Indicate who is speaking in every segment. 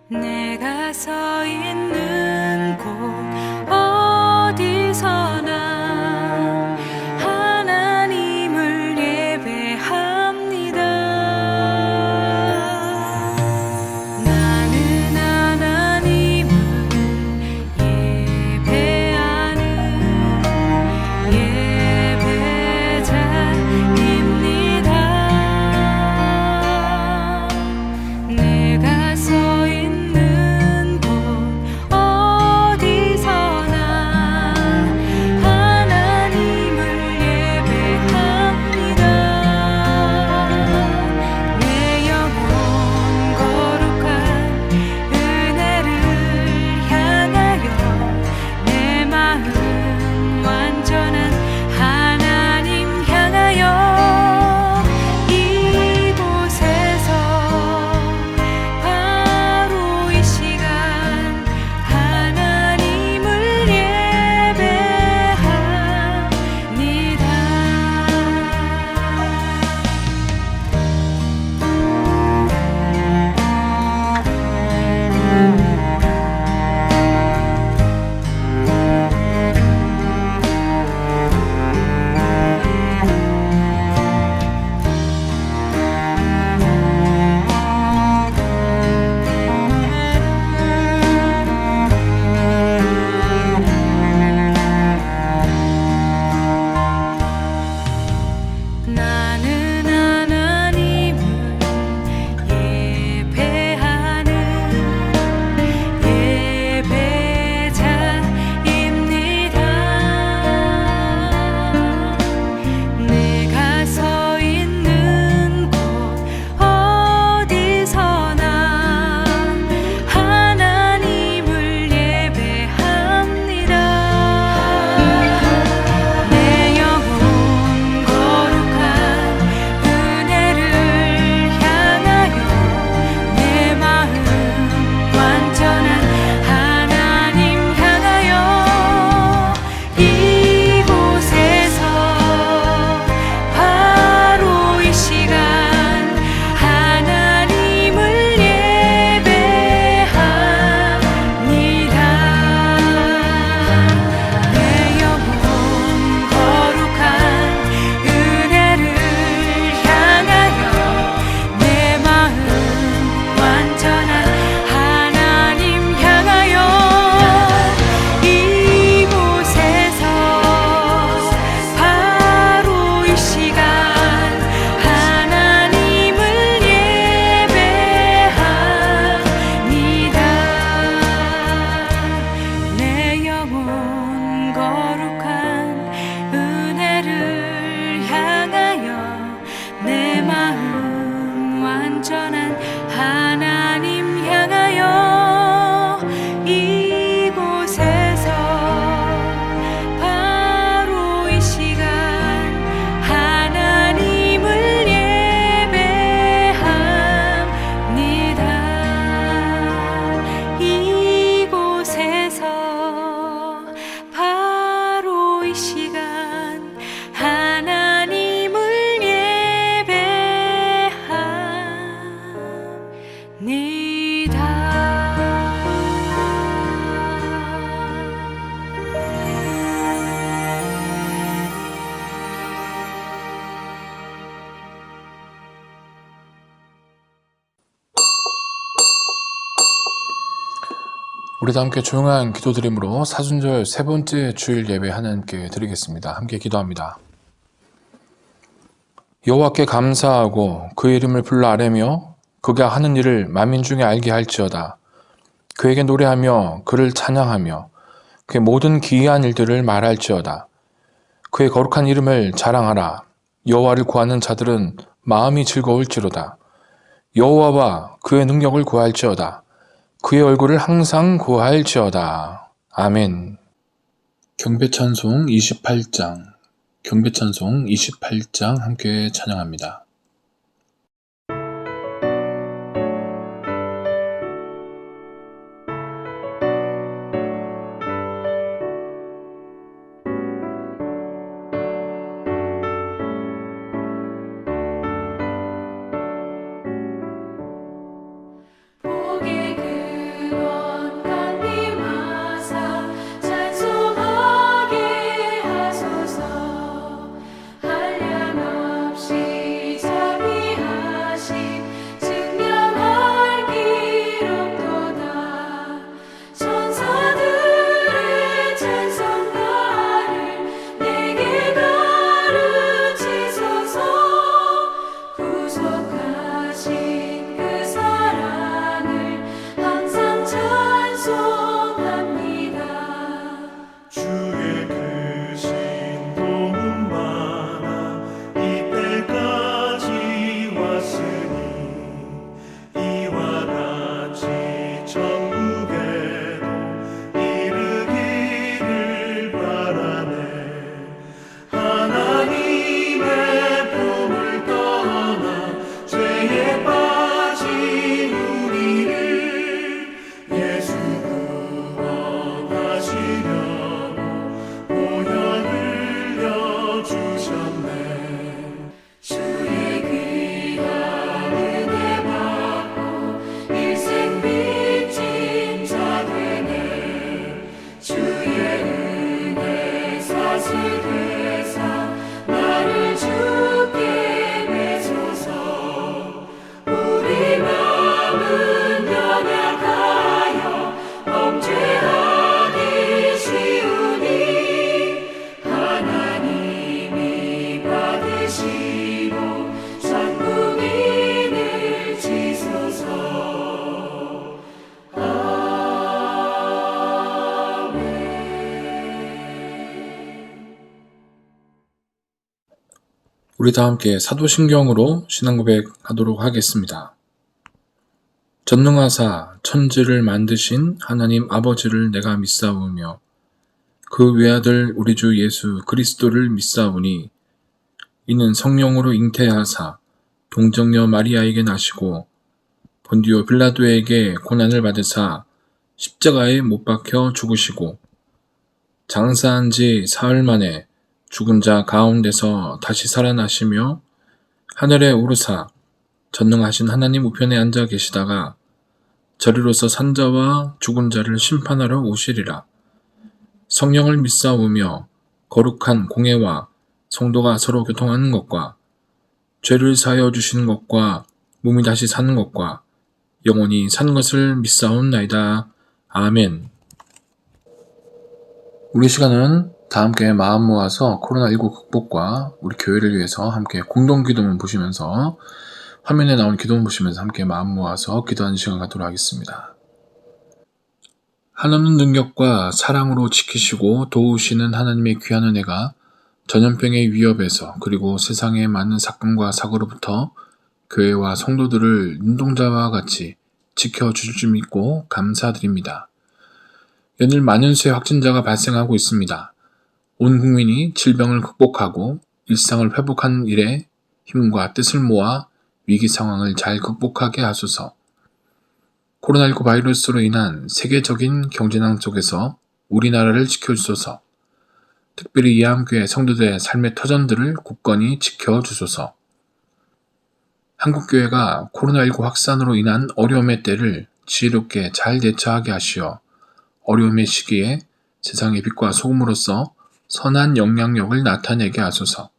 Speaker 1: 내가 서 있는 곳 어디서나 하나님을 예배합니다. 나는 하나님을 예배하는 예배자입니다. 내가 서 있는 곳 어디서나 하나님을 예배합니다. 내 영혼 거룩한 은혜를 향하여 내 마음 완전한 하나님 향하여 이곳에서 바로 이 시간 하나님을 나는 하나님을 예배하는 예배자입니다. 내가 서 있는 곳 어디서나 하나님을 예배합니다. 내 영혼 거룩한 은혜를 향하여 내 마음 완전한 하나님 향하여 이곳에서 바로 이 시간 하나님을 예배합니다. 내 영혼 거룩한 은혜를 향하여 내 마음 완전한 하나님 향하여 이곳에서 바로 이 시간 하나님을 예배합니다. 내 영혼 거룩한 은혜를 향하여 내 마음 완전한 하나님 향하여 이곳에서 바로 이 시간 하나님을 예배합니다. 이곳에서 바로 이 시간 하나님을
Speaker 2: 우리도 함께 조용한 기도드림으로 사순절 세 번째 주일 예배 하나님께 드리겠습니다. 함께 기도합니다. 여호와께 감사하고 그의 이름을 불러 아뢰며 그가 하는 일을 만민 중에 알게 할지어다. 그에게 노래하며 그를 찬양하며 그의 모든 기이한 일들을 말할지어다. 그의 거룩한 이름을 자랑하라. 여호와를 구하는 자들은 마음이 즐거울지로다. 여호와와 그의 능력을 구할지어다. 그의 얼굴을 항상 구할지어다. 아멘. 경배찬송 28장 경배찬송 28장 함께 찬양합니다.
Speaker 1: 복의 그
Speaker 2: 우리 다 함께 사도신경으로 신앙고백 하도록 하겠습니다. 전능하사 천지를 만드신 하나님 아버지를 내가 믿사오며 그 외아들 우리 주 예수 그리스도를 믿사오니 이는 성령으로 잉태하사 동정녀 마리아에게 나시고 본디오 빌라도에게 고난을 받으사 십자가에 못 박혀 죽으시고 장사한 지 사흘 만에 죽은 자 가운데서 다시 살아나시며 하늘에 오르사 전능하신 하나님 우편에 앉아 계시다가 저리로서 산 자와 죽은 자를 심판하러 오시리라. 성령을 믿사오며 거룩한 공회와 성도가 서로 교통하는 것과 죄를 사하여 주시는 것과 몸이 다시 사는 것과 영원히 사는 것을 믿사옵나이다. 아멘. 우리 시간은 다 함께 마음 모아서 코로나19 극복과 우리 교회를 위해서 함께 공동 기도문 보시면서 화면에 나온 기도문 보시면서 함께 마음 모아서 기도하는 시간 갖도록 하겠습니다. 한없는 능력과 사랑으로 지키시고 도우시는 하나님의 귀한 은혜가 전염병의 위협에서 그리고 세상의 많은 사건과 사고로부터 교회와 성도들을 눈동자와 같이 지켜주실 줄 믿고 감사드립니다. 연일 많은 수의 확진자가 발생하고 있습니다. 온 국민이 질병을 극복하고 일상을 회복하는 일에 힘과 뜻을 모아 위기 상황을 잘 극복하게 하소서. 코로나19 바이러스로 인한 세계적인 경제난 속에서 우리나라를 지켜주소서. 특별히 이암교회 성도들의 삶의 터전들을 굳건히 지켜주소서. 한국교회가 코로나19 확산으로 인한 어려움의 때를 지혜롭게 잘 대처하게 하시어 어려움의 시기에 세상의 빛과 소금으로서 선한 영향력을 나타내게 하소서.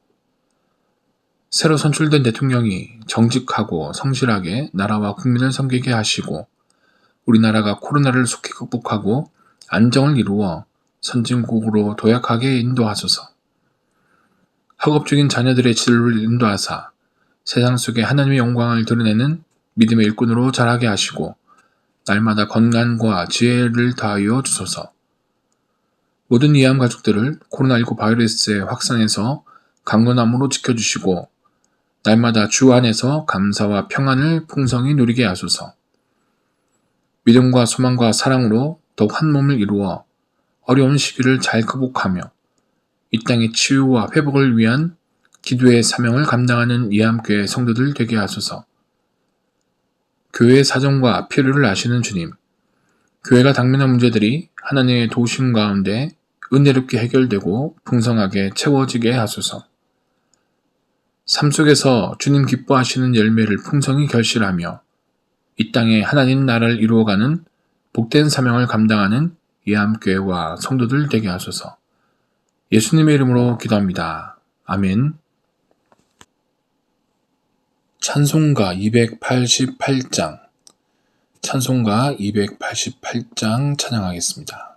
Speaker 2: 새로 선출된 대통령이 정직하고 성실하게 나라와 국민을 섬기게 하시고 우리나라가 코로나를 속히 극복하고 안정을 이루어 선진국으로 도약하게 인도하소서. 학업 중인 자녀들의 진로를 인도하사 세상 속에 하나님의 영광을 드러내는 믿음의 일꾼으로 자라게 하시고 날마다 건강과 지혜를 다하여 주소서. 모든 이암 가족들을 코로나19 바이러스의 확산에서 강건함으로 지켜주시고 날마다 주 안에서 감사와 평안을 풍성히 누리게 하소서. 믿음과 소망과 사랑으로 더욱 한 몸을 이루어 어려운 시기를 잘 극복하며 이 땅의 치유와 회복을 위한 기도의 사명을 감당하는 이암교회 성도들 되게 하소서. 교회의 사정과 필요를 아시는 주님, 교회가 당면한 문제들이 하나님의 도우심 가운데 은혜롭게 해결되고 풍성하게 채워지게 하소서. 삶 속에서 주님 기뻐하시는 열매를 풍성히 결실하며 이 땅에 하나님 나라를 이루어가는 복된 사명을 감당하는 이암교회와 성도들 되게 하소서. 예수님의 이름으로 기도합니다. 아멘. 찬송가 288장 찬송가 288장 찬양하겠습니다.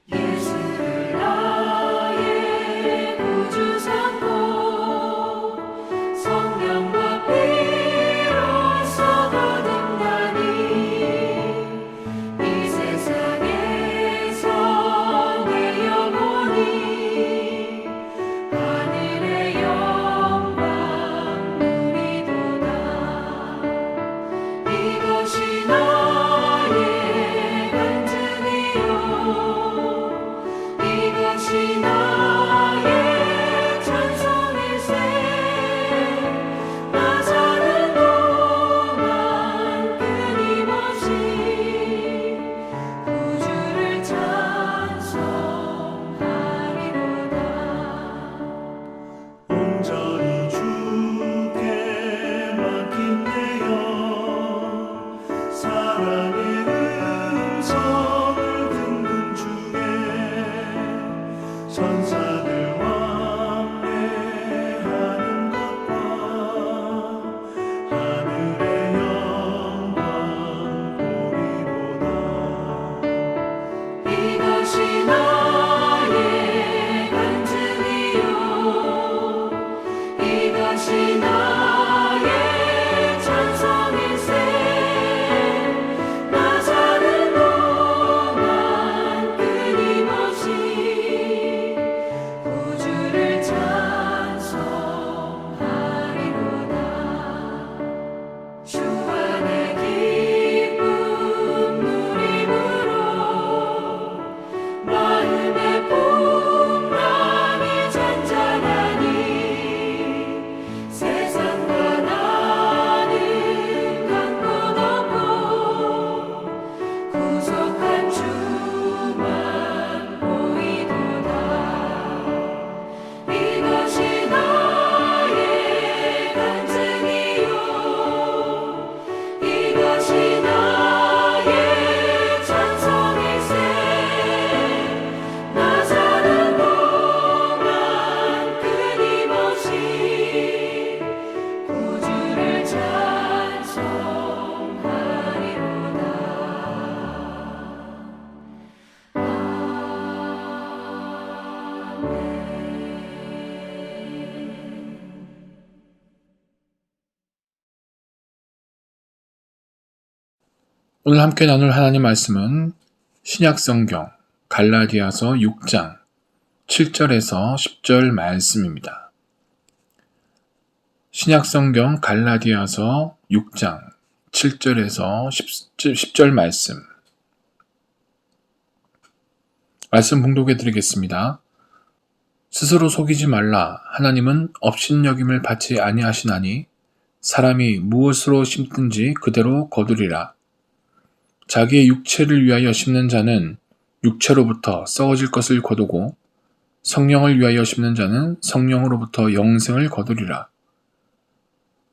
Speaker 1: 예수를 나의 구주
Speaker 2: 오늘 함께 나눌 하나님 말씀은 신약성경 갈라디아서 6장 7절에서 10절 말씀입니다. 신약성경 갈라디아서 6장 7절에서 10절 말씀 봉독해 드리겠습니다. 스스로 속이지 말라. 하나님은 업신여김을 받지 아니하시나니 사람이 무엇으로 심든지 그대로 거두리라. 자기의 육체를 위하여 심는 자는 육체로부터 썩어질 것을 거두고 성령을 위하여 심는 자는 성령으로부터 영생을 거두리라.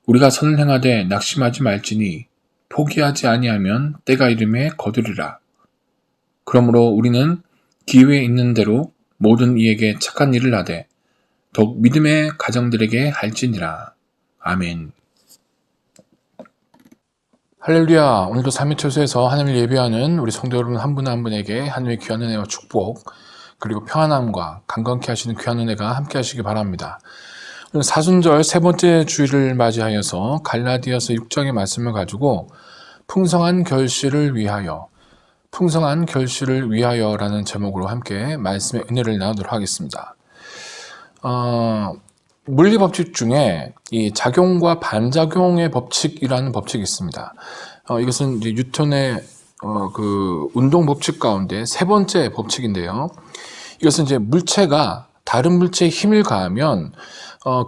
Speaker 2: 우리가 선을 행하되 낙심하지 말지니 포기하지 아니하면 때가 이름에 거두리라. 그러므로 우리는 기회에 있는 대로 모든 이에게 착한 일을 하되 더욱 믿음의 가정들에게 할지니라. 아멘. 할렐루야. 오늘도 3일초소에서 하나님을 예배하는 우리 성도 여러분 한 분 한 분에게 하나님의 귀한 은혜와 축복 그리고 평안함과 강건케 하시는 귀한 은혜가 함께 하시기 바랍니다. 오늘 사순절 세 번째 주일을 맞이하여서 갈라디아서 6장의 말씀을 가지고 풍성한 결실을 위하여라는 제목으로 함께 말씀의 은혜를 나누도록 하겠습니다. 물리 법칙 중에 이 작용과 반작용의 법칙이라는 법칙이 있습니다. 이것은 이제 뉴턴의 그 운동 법칙 가운데 세 번째 법칙인데요. 이것은 이제 물체가 다른 물체에 힘을 가하면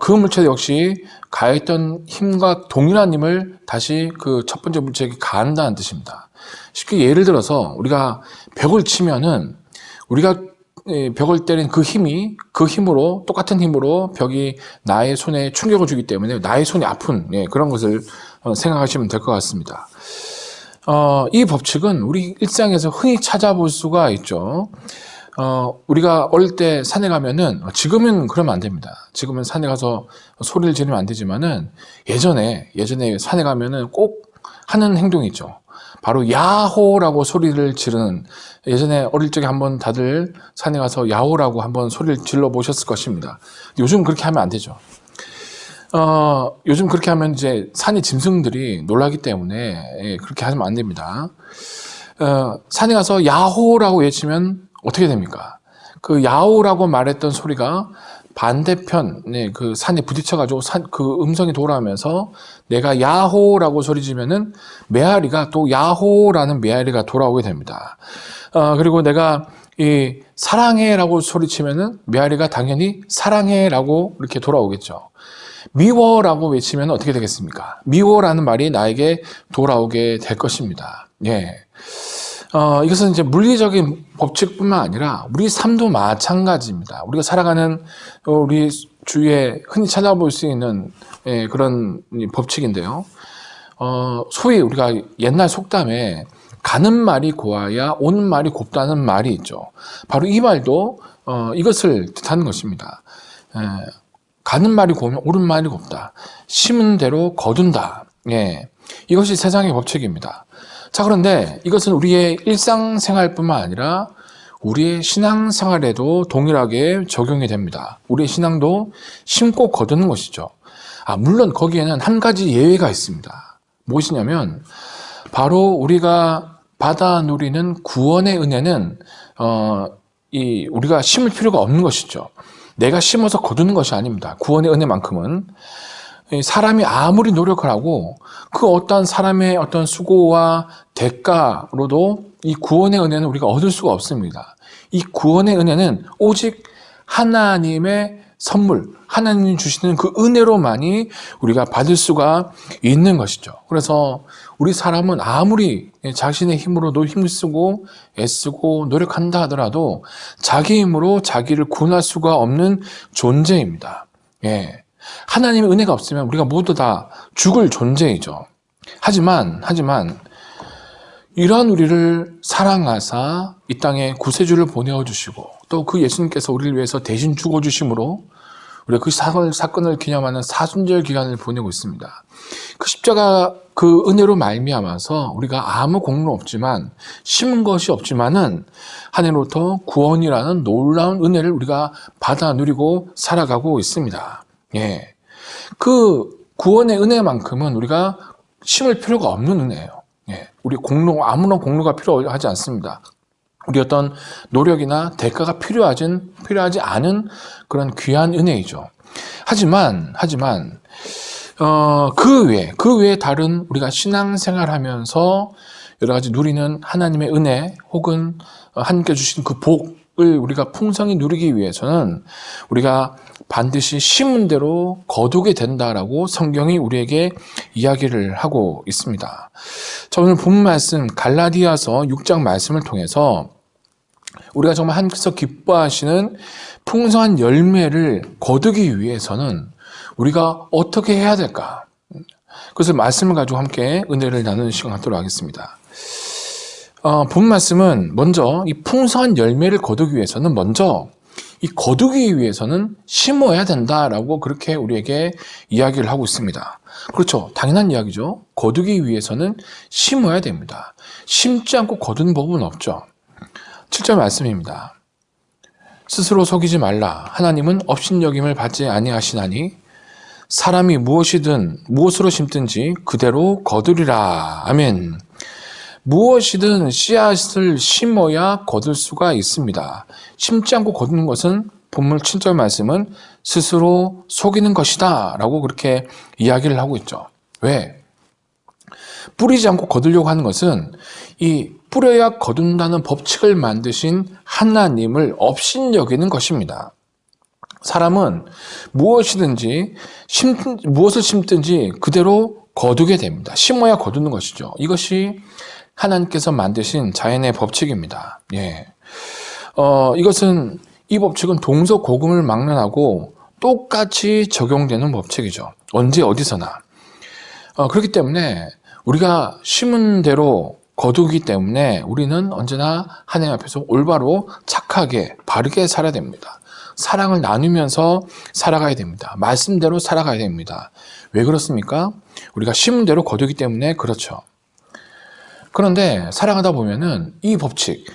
Speaker 2: 그 물체 역시 가했던 힘과 동일한 힘을 다시 그 첫 번째 물체에게 가한다는 뜻입니다. 쉽게 예를 들어서 우리가 벽을 치면은 우리가 벽을 때린 그 힘으로 똑같은 힘으로 벽이 나의 손에 충격을 주기 때문에 나의 손이 아픈 그런 것을 생각하시면 될 것 같습니다. 이 법칙은 우리 일상에서 흔히 찾아볼 수가 있죠. 우리가 어릴 때 산에 가면은 지금은 그러면 안 됩니다. 지금은 산에 가서 소리를 지르면 안 되지만은 예전에 산에 가면은 꼭 하는 행동이 있죠. 바로 야호라고 소리를 지르는, 예전에 어릴 적에 한번 다들 산에 가서 야호라고 한번 소리를 질러 보셨을 것입니다. 요즘 그렇게 하면 안 되죠. 요즘 그렇게 하면 이제 산의 짐승들이 놀라기 때문에 그렇게 하면 안 됩니다. 산에 가서 야호라고 외치면 어떻게 됩니까? 그 야호라고 말했던 소리가 반대편 그 산에 부딪혀가지고 그 음성이 돌아오면서 내가 야호라고 소리 지면은 메아리가 또 야호라는 메아리가 돌아오게 됩니다. 그리고 내가 이 사랑해라고 소리치면은 메아리가 당연히 사랑해라고 이렇게 돌아오겠죠. 미워라고 외치면 어떻게 되겠습니까? 미워라는 말이 나에게 돌아오게 될 것입니다. 이것은 이제 물리적인 법칙뿐만 아니라 우리 삶도 마찬가지입니다. 우리가 살아가는 우리 주위에 흔히 찾아볼 수 있는 그런 법칙인데요. 소위 우리가 옛날 속담에 가는 말이 고와야 오는 말이 곱다는 말이 있죠. 바로 이 말도 이것을 뜻하는 것입니다. 가는 말이 고우면 오는 말이 곱다. 심은 대로 거둔다. 이것이 세상의 법칙입니다. 자, 그런데 이것은 우리의 일상생활뿐만 아니라 우리의 신앙생활에도 동일하게 적용이 됩니다. 우리의 신앙도 심고 거두는 것이죠. 물론 거기에는 한 가지 예외가 있습니다. 무엇이냐면 바로 우리가 받아 누리는 구원의 은혜는 우리가 심을 필요가 없는 것이죠. 내가 심어서 거두는 것이 아닙니다. 구원의 은혜만큼은 사람이 아무리 노력을 하고 그 어떤 사람의 어떤 수고와 대가로도 이 구원의 은혜는 우리가 얻을 수가 없습니다. 이 구원의 은혜는 오직 하나님의 선물, 하나님이 주시는 그 은혜로만이 우리가 받을 수가 있는 것이죠. 그래서 우리 사람은 아무리 자신의 힘으로도 힘쓰고 애쓰고 노력한다 하더라도 자기 힘으로 자기를 구원할 수가 없는 존재입니다. 하나님의 은혜가 없으면 우리가 모두 다 죽을 존재이죠. 하지만 이러한 우리를 사랑하사 이 땅에 구세주를 보내어 주시고 또 그 예수님께서 우리를 위해서 대신 죽어 주심으로 우리가 그 사건을 기념하는 사순절 기간을 보내고 있습니다. 그 십자가 그 은혜로 말미암아서 우리가 아무 공로 없지만, 심은 것이 없지만은 하늘로부터 구원이라는 놀라운 은혜를 우리가 받아 누리고 살아가고 있습니다. 예. 그 구원의 은혜만큼은 우리가 심을 필요가 없는 은혜예요. 예. 우리 아무런 공로가 필요하지 않습니다. 우리 어떤 노력이나 대가가 필요하지 않은 그런 귀한 은혜이죠. 하지만 그 외에 다른 우리가 신앙생활 하면서 여러 가지 누리는 하나님의 은혜 혹은 하나님께 주신 그 복을 우리가 풍성히 누리기 위해서는 우리가 반드시 심은 대로 거두게 된다라고 성경이 우리에게 이야기를 하고 있습니다. 자, 오늘 본 말씀 갈라디아서 6장 말씀을 통해서 우리가 정말 하나님께서 기뻐하시는 풍성한 열매를 거두기 위해서는 우리가 어떻게 해야 될까? 그것을 말씀을 가지고 함께 은혜를 나누는 시간 갖도록 하겠습니다. 본 말씀은 먼저 이 풍성한 열매를 거두기 위해서는 거두기 위해서는 심어야 된다라고 그렇게 우리에게 이야기를 하고 있습니다. 그렇죠. 당연한 이야기죠. 거두기 위해서는 심어야 됩니다. 심지 않고 거두는 법은 없죠. 7절 말씀입니다. 스스로 속이지 말라. 하나님은 업신여김을 받지 아니하시나니 사람이 무엇으로 심든지 그대로 거두리라. 아멘. 무엇이든 씨앗을 심어야 거둘 수가 있습니다. 심지 않고 거두는 것은 본문 7절 말씀은 스스로 속이는 것이다 라고 그렇게 이야기를 하고 있죠. 왜? 뿌리지 않고 거두려고 하는 것은 이 뿌려야 거둔다는 법칙을 만드신 하나님을 업신여기는 것입니다. 사람은 무엇을 심든지 그대로 거두게 됩니다. 심어야 거두는 것이죠. 이것이 하나님께서 만드신 자연의 법칙입니다. 예. 이 법칙은 동서고금을 막론하고 똑같이 적용되는 법칙이죠. 언제 어디서나. 그렇기 때문에 우리가 심은 대로 거두기 때문에 우리는 언제나 하나님 앞에서 올바로 착하게 바르게 살아야 됩니다. 사랑을 나누면서 살아가야 됩니다. 말씀대로 살아가야 됩니다. 왜 그렇습니까? 우리가 심은 대로 거두기 때문에 그렇죠. 그런데 살아가다 보면은 이 법칙,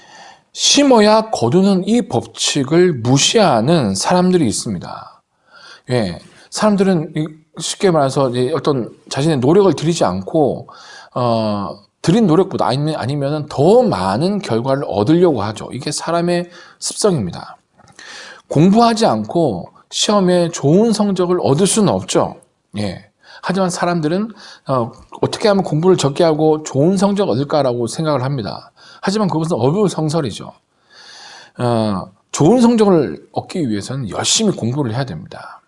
Speaker 2: 심어야 거두는 이 법칙을 무시하는 사람들이 있습니다. 예, 사람들은 쉽게 말해서 어떤 자신의 노력을 들이지 않고 들인 노력보다 아니면 더 많은 결과를 얻으려고 하죠. 이게 사람의 습성입니다. 공부하지 않고 시험에 좋은 성적을 얻을 수는 없죠. 예. 하지만 사람들은 어떻게 하면 공부를 적게 하고 좋은 성적 얻을까라고 생각을 합니다. 하지만 그것은 어불성설이죠. 좋은 성적을 얻기 위해서는 열심히 공부를 해야 됩니다.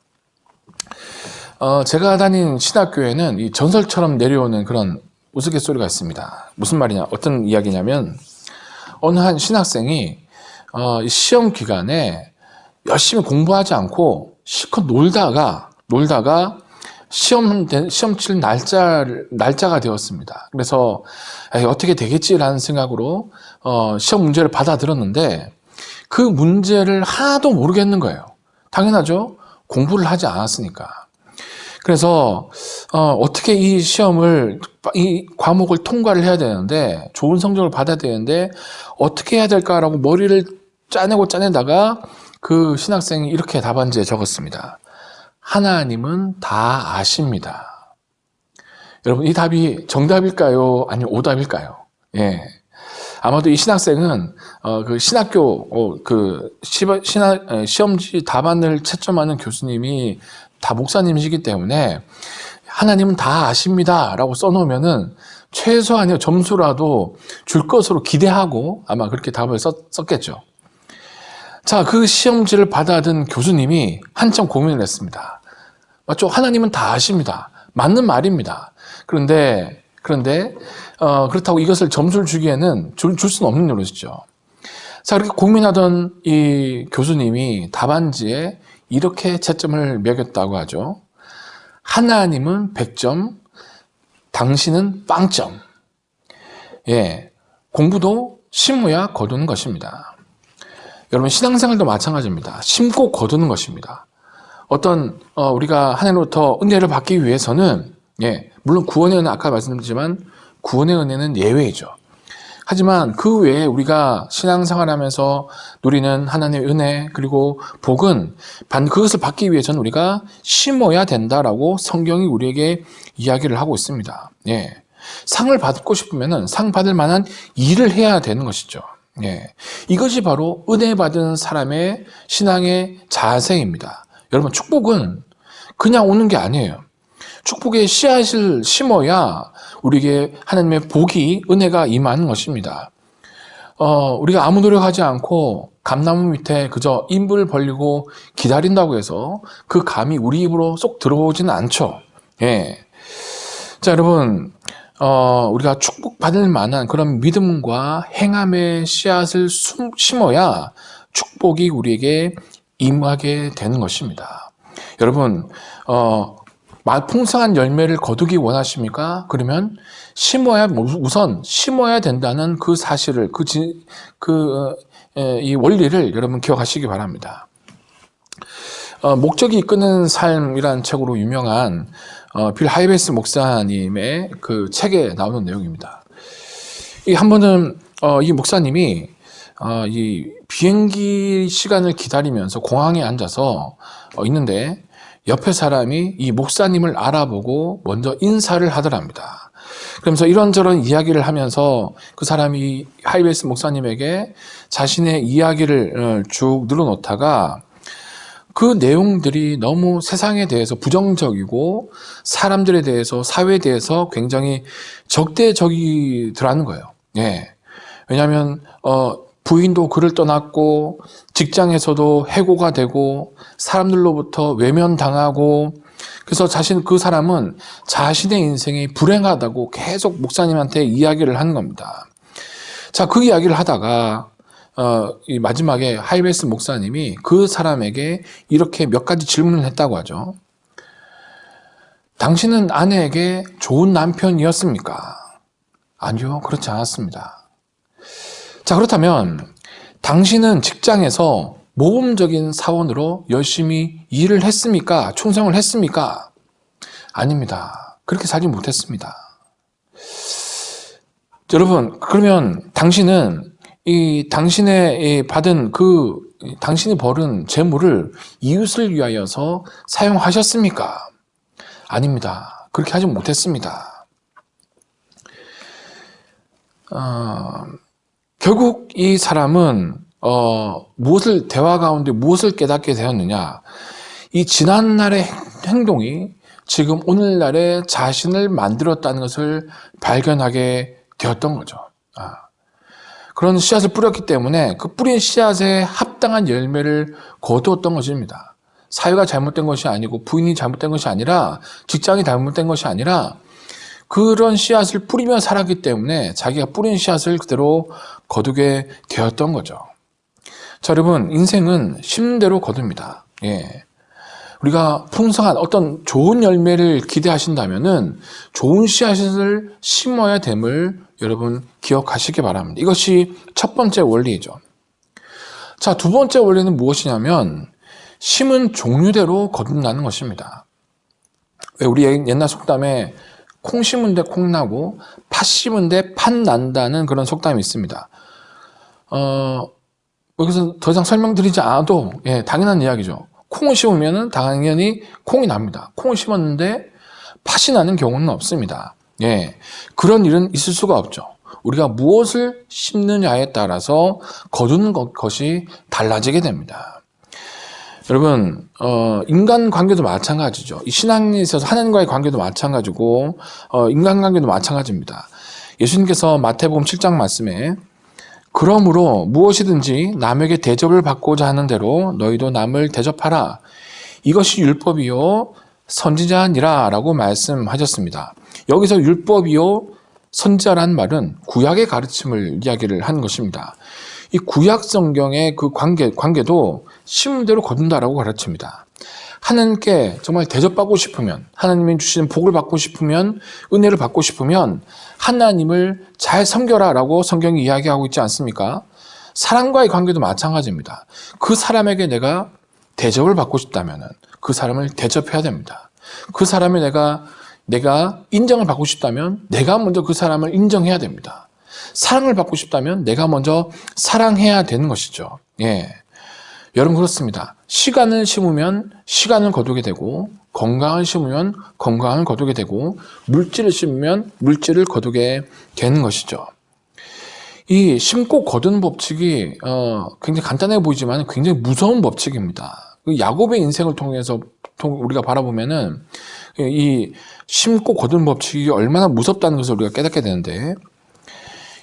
Speaker 2: 제가 다닌 신학교에는 이 전설처럼 내려오는 그런 우스갯소리가 있습니다. 무슨 말이냐, 어떤 이야기냐면 어느 한 신학생이 시험 기간에 열심히 공부하지 않고 실컷 놀다가 시험 칠 날짜가 되었습니다. 그래서 어떻게 되겠지라는 생각으로 시험 문제를 받아들었는데 그 문제를 하나도 모르겠는 거예요. 당연하죠. 공부를 하지 않았으니까. 그래서 어떻게 이 과목을 통과를 해야 되는데 좋은 성적을 받아야 되는데 어떻게 해야 될까라고 머리를 짜내다가 그 신학생이 이렇게 답안지에 적었습니다. 하나님은 다 아십니다. 여러분, 이 답이 정답일까요? 아니면 오답일까요? 예. 아마도 이 신학생은 그 신학교 시험지 답안을 채점하는 교수님이 다 목사님이시기 때문에 하나님은 다 아십니다라고 써놓으면은 최소한의 점수라도 줄 것으로 기대하고 아마 그렇게 답을 썼겠죠. 자, 그 시험지를 받아든 교수님이 한참 고민을 했습니다. 맞죠? 하나님은 다 아십니다. 맞는 말입니다. 그런데 그렇다고 이것을 점수를 주기에는 줄 수는 없는 노릇이죠. 자, 그렇게 고민하던 이 교수님이 답안지에 이렇게 채점을 매겼다고 하죠. 하나님은 100점, 당신은 빵점. 예, 공부도 심어야 거두는 것입니다. 여러분, 신앙생활도 마찬가지입니다. 심고 거두는 것입니다. 우리가 하나님으로부터 은혜를 받기 위해서는 물론 구원의 은혜 아까 말씀드렸지만 구원의 은혜는 예외이죠. 하지만 그 외에 우리가 신앙생활하면서 누리는 하나님의 은혜 그리고 복은 그것을 받기 위해서는 우리가 심어야 된다라고 성경이 우리에게 이야기를 하고 있습니다. 예. 상을 받고 싶으면 상 받을 만한 일을 해야 되는 것이죠. 예. 이것이 바로 은혜 받은 사람의 신앙의 자세입니다. 여러분, 축복은 그냥 오는 게 아니에요. 축복의 씨앗을 심어야 우리에게 하나님의 복이, 은혜가 임하는 것입니다. 우리가 아무 노력하지 않고 감나무 밑에 그저 입을 벌리고 기다린다고 해서 그 감이 우리 입으로 쏙 들어오지는 않죠. 예. 자, 여러분, 우리가 축복받을 만한 그런 믿음과 행함의 씨앗을 심어야 축복이 우리에게 임하게 되는 것입니다. 여러분, 풍성한 열매를 거두기 원하십니까? 그러면 우선 심어야 된다는 그 사실을, 이 원리를 여러분 기억하시기 바랍니다. 목적이 이끄는 삶이라는 책으로 유명한 빌 하이베스 목사님의 그 책에 나오는 내용입니다. 한 번은 이 목사님이 이 비행기 시간을 기다리면서 공항에 앉아서 있는데 옆에 사람이 이 목사님을 알아보고 먼저 인사를 하더랍니다. 그러면서 이런저런 이야기를 하면서 그 사람이 하이베스 목사님에게 자신의 이야기를 쭉 늘어놓다가 그 내용들이 너무 세상에 대해서 부정적이고 사람들에 대해서, 사회에 대해서 굉장히 적대적이더라는 거예요. 예. 왜냐하면 부인도 그를 떠났고 직장에서도 해고가 되고 사람들로부터 외면당하고, 그래서 그 사람은 자신의 인생이 불행하다고 계속 목사님한테 이야기를 하는 겁니다. 자, 그 이야기를 하다가 이 마지막에 하이베스 목사님이 그 사람에게 이렇게 몇 가지 질문을 했다고 하죠. 당신은 아내에게 좋은 남편이었습니까? 아니요, 그렇지 않았습니다. 자, 그렇다면 당신은 직장에서 모범적인 사원으로 열심히 일을 했습니까? 충성을 했습니까? 아닙니다. 그렇게 살지 못했습니다. 여러분, 그러면 당신은 당신이 벌은 재물을 이웃을 위하여서 사용하셨습니까? 아닙니다. 그렇게 하지 못했습니다. 결국 이 사람은 대화 가운데 무엇을 깨닫게 되었느냐? 이 지난날의 행동이 지금 오늘날의 자신을 만들었다는 것을 발견하게 되었던 거죠. 그런 씨앗을 뿌렸기 때문에 그 뿌린 씨앗에 합당한 열매를 거두었던 것입니다. 사회가 잘못된 것이 아니고 부인이 잘못된 것이 아니라 직장이 잘못된 것이 아니라 그런 씨앗을 뿌리며 살았기 때문에 자기가 뿌린 씨앗을 그대로 거두게 되었던 거죠. 자, 여러분, 인생은 심는 대로 거둡니다. 예. 우리가 풍성한 어떤 좋은 열매를 기대하신다면은 좋은 씨앗을 심어야 됨을 여러분 기억하시기 바랍니다. 이것이 첫 번째 원리이죠. 자, 두 번째 원리는 무엇이냐면 심은 종류대로 거둔다는 것입니다. 왜 우리 옛날 속담에 콩 심은 데 콩 나고 팥 심은 데 팥 난다는 그런 속담이 있습니다. 여기서 더 이상 설명드리지 않아도 당연한 이야기죠. 콩을 심으면 당연히 콩이 납니다. 콩을 심었는데 팥이 나는 경우는 없습니다. 예, 그런 일은 있을 수가 없죠. 우리가 무엇을 심느냐에 따라서 거두는 것이 달라지게 됩니다. 여러분, 인간관계도 마찬가지죠. 이 신앙에 있어서 하나님과의 관계도 마찬가지고 인간관계도 마찬가지입니다. 예수님께서 마태복음 7장 말씀에 그러므로 무엇이든지 남에게 대접을 받고자 하는 대로 너희도 남을 대접하라. 이것이 율법이요 선지자니라 라고 말씀하셨습니다. 여기서 율법이요 선지자라는 말은 구약의 가르침을 이야기를 한 것입니다. 이 구약 성경의 그 관계도 심은 대로 거둔다라고 가르칩니다. 하나님께 정말 대접받고 싶으면, 하나님이 주시는 복을 받고 싶으면, 은혜를 받고 싶으면 하나님을 잘 섬겨라 라고 성경이 이야기하고 있지 않습니까? 사람과의 관계도 마찬가지입니다. 그 사람에게 내가 대접을 받고 싶다면 그 사람을 대접해야 됩니다. 그 사람이 내가 내가 인정을 받고 싶다면 내가 먼저 그 사람을 인정해야 됩니다. 사랑을 받고 싶다면 내가 먼저 사랑해야 되는 것이죠. 예. 여러분 그렇습니다. 시간을 심으면 시간을 거두게 되고 건강을 심으면 건강을 거두게 되고 물질을 심으면 물질을 거두게 되는 것이죠. 이 심고 거두는 법칙이 굉장히 간단해 보이지만 굉장히 무서운 법칙입니다. 야곱의 인생을 통해서 우리가 바라보면은 이 심고 거두는 법칙이 얼마나 무섭다는 것을 우리가 깨닫게 되는데,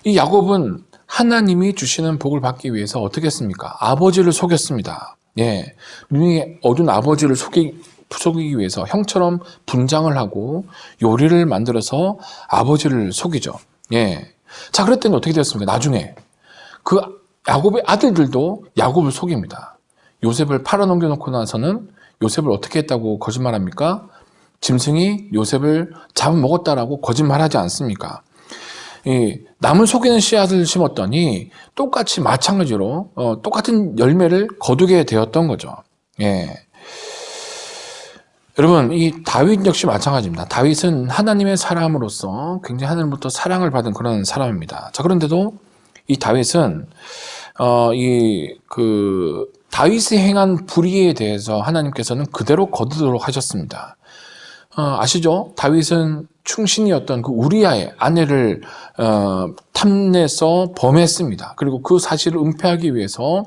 Speaker 2: 이 야곱은 하나님이 주시는 복을 받기 위해서 어떻게 했습니까? 아버지를 속였습니다. 예, 눈이 어두운 아버지를 속이기 위해서 형처럼 분장을 하고 요리를 만들어서 아버지를 속이죠. 예. 자, 그랬더니 어떻게 되었습니까? 나중에 그 야곱의 아들들도 야곱을 속입니다. 요셉을 팔아넘겨 놓고 나서는 요셉을 어떻게 했다고 거짓말합니까? 짐승이 요셉을 잡아먹었다라고 거짓말하지 않습니까? 남을 속이는 씨앗을 심었더니 똑같이 마찬가지로 똑같은 열매를 거두게 되었던 거죠. 예. 여러분, 이 다윗 역시 마찬가지입니다. 다윗은 하나님의 사람으로서 굉장히 하나님부터 사랑을 받은 그런 사람입니다. 자, 그런데도 이 다윗은 다윗이 행한 불의에 대해서 하나님께서는 그대로 거두도록 하셨습니다. 아시죠? 다윗은 충신이었던 그 우리아의 아내를 탐내서 범했습니다. 그리고 그 사실을 은폐하기 위해서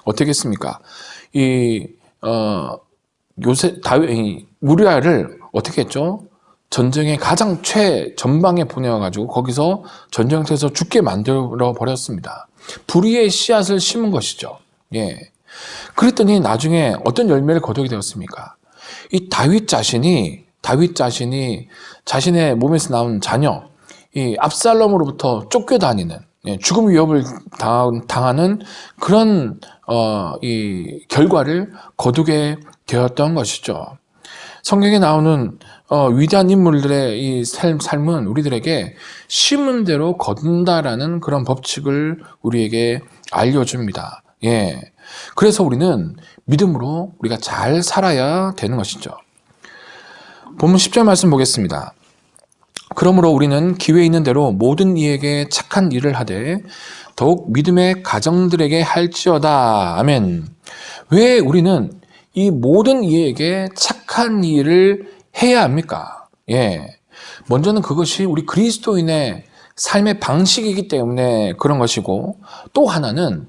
Speaker 2: 어떻게 했습니까? 우리아를 어떻게 했죠? 전쟁의 가장 최전방에 보내와가지고 거기서 전쟁터에서 죽게 만들어 버렸습니다. 불의의 씨앗을 심은 것이죠. 예. 그랬더니 나중에 어떤 열매를 거두게 되었습니까? 이 다윗 자신이 자신의 몸에서 나온 자녀, 이 압살롬으로부터 쫓겨다니는, 죽음 위협을 당하는 그런 이 결과를 거두게 되었던 것이죠. 성경에 나오는 위대한 인물들의 이 삶은 우리들에게 심은 대로 거둔다라는 그런 법칙을 우리에게 알려줍니다. 예. 그래서 우리는 믿음으로 우리가 잘 살아야 되는 것이죠. 본문 10절 말씀 보겠습니다. 그러므로 우리는 기회 있는 대로 모든 이에게 착한 일을 하되 더욱 믿음의 가정들에게 할지어다. 아멘. 왜 우리는 이 모든 이에게 착한 일을 해야 합니까? 예. 먼저는 그것이 우리 그리스도인의 삶의 방식이기 때문에 그런 것이고, 또 하나는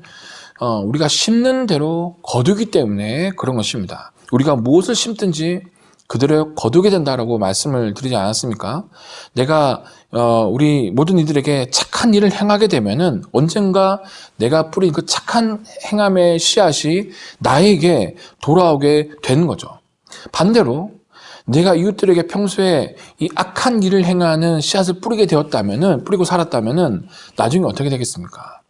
Speaker 2: 우리가 심는 대로 거두기 때문에 그런 것입니다. 우리가 무엇을 심든지 그대로 거두게 된다라고 말씀을 드리지 않았습니까? 내가 우리 모든 이들에게 착한 일을 행하게 되면은 언젠가 내가 뿌린 그 착한 행함의 씨앗이 나에게 돌아오게 되는 거죠. 반대로 내가 이웃들에게 평소에 이 악한 일을 행하는 씨앗을 뿌리고 살았다면은 나중에 어떻게 되겠습니까?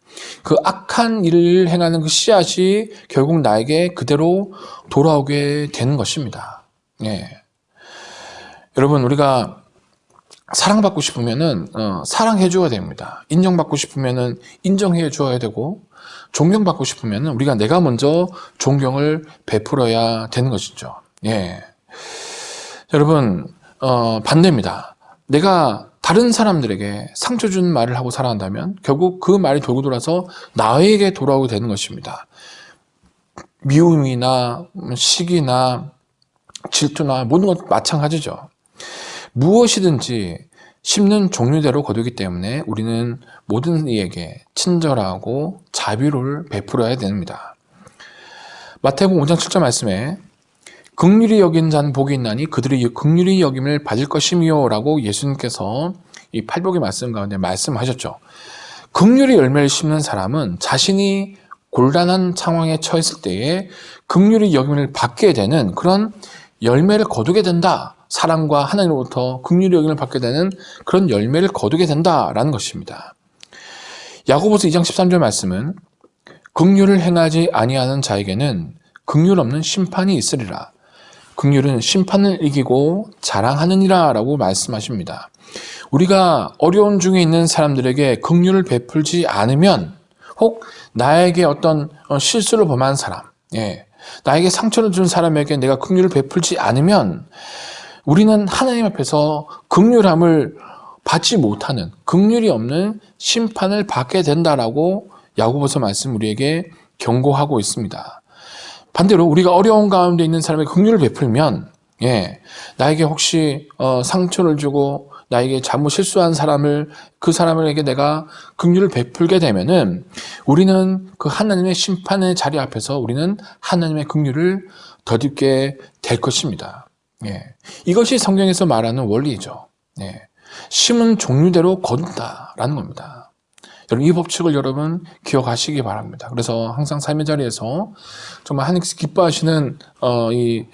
Speaker 2: 그 악한 일을 행하는 그 씨앗이 결국 나에게 그대로 돌아오게 되는 것입니다. 예. 여러분, 우리가 사랑받고 싶으면은 사랑해 줘야 됩니다. 인정받고 싶으면은 인정해 줘야 되고, 존경받고 싶으면은 우리가 내가 먼저 존경을 베풀어야 되는 것이죠. 예. 여러분, 반대입니다. 내가 다른 사람들에게 상처 준 말을 하고 살아간다면 결국 그 말이 돌고 돌아서 나에게 돌아오게 되는 것입니다. 미움이나 시기나 질투나 모든 것 마찬가지죠. 무엇이든지 심는 종류대로 거두기 때문에 우리는 모든 이에게 친절하고 자비를 베풀어야 됩니다. 마태복음 5장 7절 말씀에 긍휼히 여긴 자는 복이 있나니 그들이 긍휼히 여김을 받을 것이미요 라고 예수님께서 이 팔복의 말씀 가운데 말씀하셨죠. 긍휼히 열매를 심는 사람은 자신이 곤란한 상황에 처했을 때에 긍휼히 여김을 받게 되는 그런 열매를 거두게 된다. 사랑과 하나님으로부터 긍휼히 여김을 받게 되는 그런 열매를 거두게 된다라는 것입니다. 야고보서 2장 13절 말씀은 긍휼을 행하지 아니하는 자에게는 긍휼 없는 심판이 있으리라. 긍휼은 심판을 이기고 자랑하느니라 라고 말씀하십니다. 우리가 어려움 중에 있는 사람들에게 긍휼을 베풀지 않으면, 혹 나에게 어떤 실수를 범한 사람, 나에게 상처를 준 사람에게 내가 긍휼을 베풀지 않으면 우리는 하나님 앞에서 긍휼함을 받지 못하는, 긍휼이 없는 심판을 받게 된다라고 야고보서 말씀 우리에게 경고하고 있습니다. 반대로 우리가 어려운 가운데 있는 사람에게 긍휼을 베풀면, 나에게 혹시 상처를 주고 나에게 잘못 실수한 그 사람에게 내가 긍휼을 베풀게 되면은 우리는 그 하나님의 심판의 자리 앞에서 우리는 하나님의 긍휼을 덧입게 될 것입니다. 이것이 성경에서 말하는 원리죠. 심은 종류대로 거둔다라는 겁니다. 여러분, 이 법칙을 여러분 기억하시기 바랍니다. 그래서 항상 삶의 자리에서 정말 하나님께서 기뻐하시는 이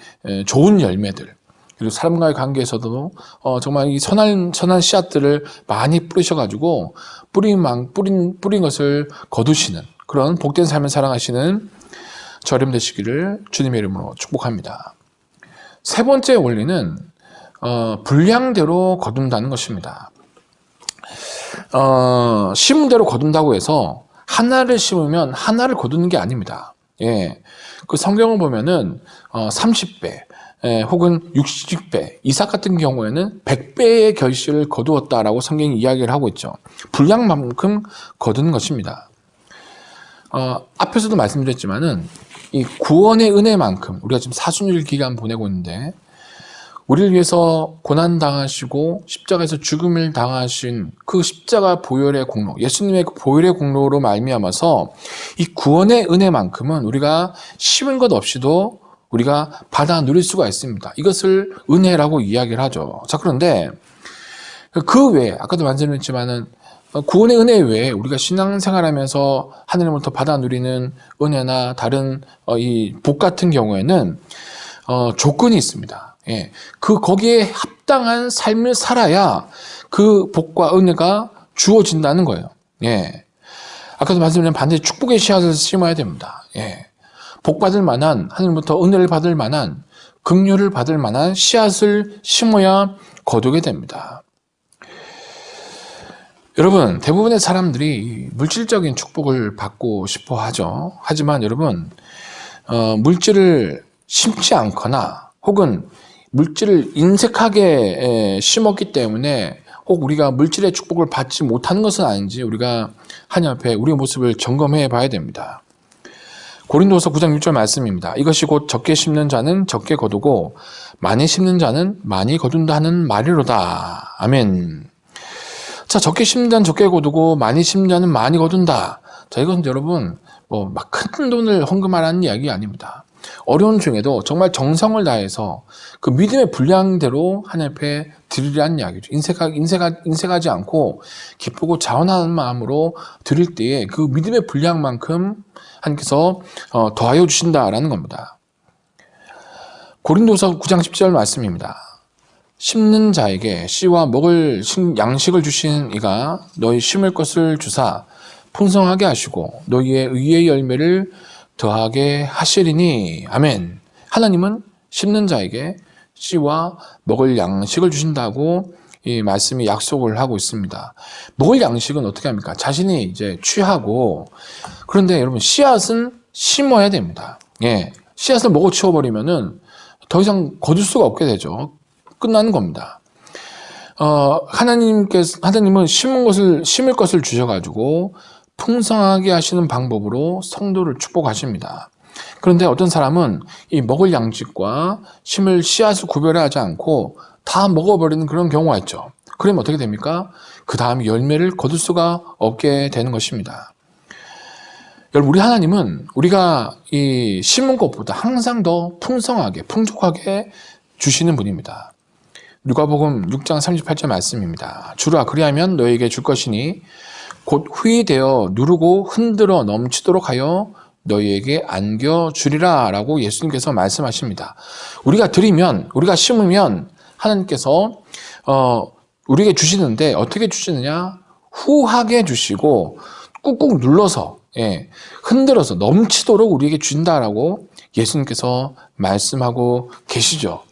Speaker 2: 좋은 열매들, 그리고 사람과의 관계에서도 정말 이 선한 씨앗들을 많이 뿌리셔가지고 뿌린 것을 거두시는 그런 복된 삶을 살아가시는 저렴 되시기를 주님의 이름으로 축복합니다. 세 번째 원리는 분량대로 거둔다는 것입니다. 심은 대로 거둔다고 해서 하나를 심으면 하나를 거두는 게 아닙니다. 그 성경을 보면은 30배 혹은 60배, 이삭 같은 경우에는 100배의 결실을 거두었다라고 성경이 이야기를 하고 있죠. 분량만큼 거두는 것입니다. 앞에서도 말씀드렸지만은 이 구원의 은혜만큼 우리가 지금 사순일 기간 보내고 있는데 우리를 위해서 고난당하시고 십자가에서 죽음을 당하신 그 십자가 보혈의 공로, 예수님의 그 보혈의 공로로 말미암아서 이 구원의 은혜만큼은 우리가 심은 것 없이도 우리가 받아 누릴 수가 있습니다. 이것을 은혜라고 이야기를 하죠. 자, 그런데 그 외에 아까도 말씀드렸지만은 구원의 은혜 외에 우리가 신앙생활하면서 하나님으로부터 받아 누리는 은혜나 다른 이 복 같은 경우에는 조건이 있습니다. 거기에 합당한 삶을 살아야 그 복과 은혜가 주어진다는 거예요. 아까도 말씀드린 반드시 축복의 씨앗을 심어야 됩니다. 복 받을 만한, 하나님부터 은혜를 받을 만한, 긍휼을 받을 만한 씨앗을 심어야 거두게 됩니다. 여러분, 대부분의 사람들이 물질적인 축복을 받고 싶어 하죠. 하지만 여러분, 물질을 심지 않거나 혹은 물질을 인색하게 심었기 때문에 꼭 우리가 물질의 축복을 받지 못하는 것은 아닌지 우리가 하나님 앞에 우리의 모습을 점검해 봐야 됩니다. 고린도서 9장 6절 말씀입니다. 이것이 곧 적게 심는 자는 적게 거두고 많이 심는 자는 많이 거둔다 하는 말이로다. 아멘. 자, 적게 심는 자는 적게 거두고 많이 심는 자는 많이 거둔다. 자, 이것은 여러분 막 큰 돈을 헌금하라는 이야기 아닙니다. 어려운 중에도 정말 정성을 다해서 그 믿음의 분량대로 하나님 앞에 드리라는 이야기죠. 인색하지 않고 기쁘고 자원하는 마음으로 드릴 때에 그 믿음의 분량만큼 하나님께서 더하여 주신다라는 겁니다. 고린도서 9장 10절 말씀입니다. 심는 자에게 씨와 먹을 양식을 주신 이가 너희 심을 것을 주사 풍성하게 하시고 너희의 의의 열매를 더하게 하시리니. 아멘. 하나님은 심는 자에게 씨와 먹을 양식을 주신다고 이 말씀이 약속을 하고 있습니다. 먹을 양식은 어떻게 합니까? 자신이 이제 취하고, 그런데 여러분 씨앗은 심어야 됩니다. 씨앗을 먹어 치워버리면은 더 이상 거둘 수가 없게 되죠. 끝나는 겁니다. 하나님은 심을 것을 주셔가지고 풍성하게 하시는 방법으로 성도를 축복하십니다. 그런데 어떤 사람은 이 먹을 양식과 심을 씨앗을 구별하지 않고 다 먹어버리는 그런 경우가 있죠. 그러면 어떻게 됩니까? 그 다음 열매를 거둘 수가 없게 되는 것입니다. 여러분, 우리 하나님은 우리가 이 심은 것보다 항상 더 풍성하게, 풍족하게 주시는 분입니다. 누가복음 6장 38절 말씀입니다. 주라, 그리하면 너에게 줄 것이니 곧 후히 되어 누르고 흔들어 넘치도록 하여 너희에게 안겨주리라 라고 예수님께서 말씀하십니다. 우리가 드리면, 우리가 심으면 하나님께서 우리에게 주시는데 어떻게 주시느냐? 후하게 주시고 꾹꾹 눌러서 흔들어서 넘치도록 우리에게 주신다라고 예수님께서 말씀하고 계시죠.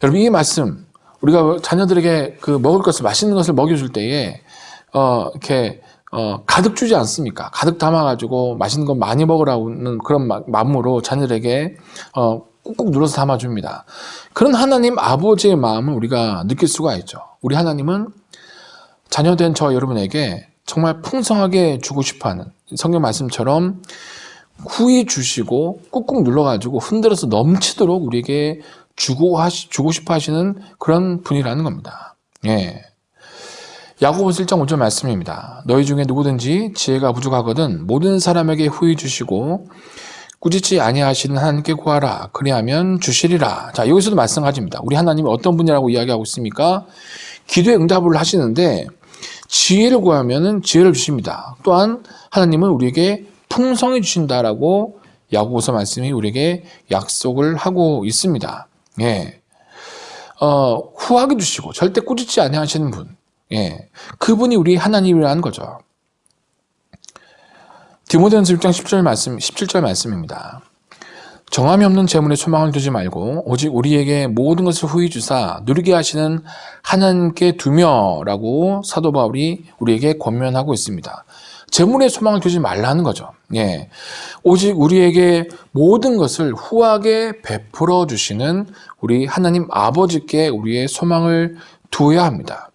Speaker 2: 여러분, 이 말씀 우리가 자녀들에게 그 먹을 것을, 맛있는 것을 먹여줄 때에 이렇게 가득 주지 않습니까? 가득 담아가지고 맛있는 거 많이 먹으라는 그런 마음으로 자녀들에게 꾹꾹 눌러서 담아줍니다. 그런 하나님 아버지의 마음을 우리가 느낄 수가 있죠. 우리 하나님은 자녀된 저 여러분에게 정말 풍성하게 주고 싶어하는, 성경 말씀처럼 후히 주시고 꾹꾹 눌러가지고 흔들어서 넘치도록 우리에게 주고 싶어 하시는 그런 분이라는 겁니다. 예. 야고보서 1장 5절 말씀입니다. 너희 중에 누구든지 지혜가 부족하거든 모든 사람에게 후히 주시고 꾸짖지 아니하시는 하나님께 구하라. 그리하면 주시리라. 자, 여기서도 마찬가지입니다. 우리 하나님이 어떤 분이라고 이야기하고 있습니까? 기도에 응답을 하시는데 지혜를 구하면은 지혜를 주십니다. 또한 하나님은 우리에게 풍성히 주신다라고 야고보서 말씀이 우리에게 약속을 하고 있습니다. 예. 후하게 주시고 절대 꾸짖지 아니하시는 분. 예. 그분이 우리 하나님이라는 거죠. 디모데전서 6장 17절 말씀입니다. 정함이 없는 재물에 소망을 두지 말고 오직 우리에게 모든 것을 후히 주사 누리게 하시는 하나님께 두며라고 사도 바울이 우리에게 권면하고 있습니다. 재물에 소망을 두지 말라는 거죠. 예. 오직 우리에게 모든 것을 후하게 베풀어 주시는 우리 하나님 아버지께 우리의 소망을 두어야 합니다.